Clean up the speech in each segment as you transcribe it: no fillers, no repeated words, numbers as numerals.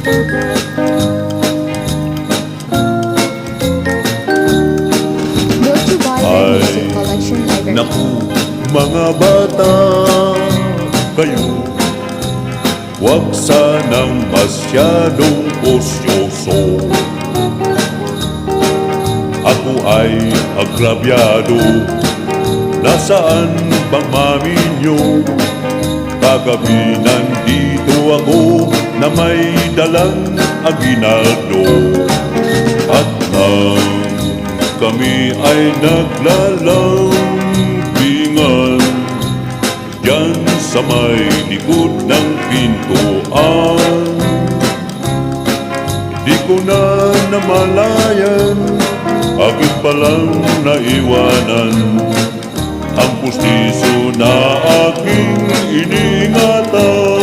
Ay, naku, mga bata kayo, huwag sanang masyadong osyoso. Ako ay agrabyado, nasaan bang mami nyo? Kagabi nandito ako na may dalang aginaldo. At nang kami ay naglalambingan diyan sa may likod ng pintuan, di ko na namalayan, aking palang naiwanan ang pustiso na aking iningatan.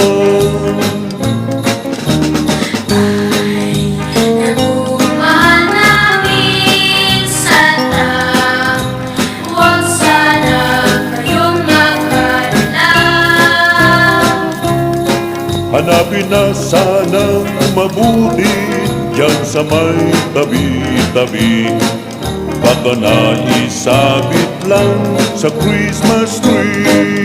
Hanapin na sanang mabuti diyan sa may tabi-tabi, baka naisabit lang sa Christmas tree.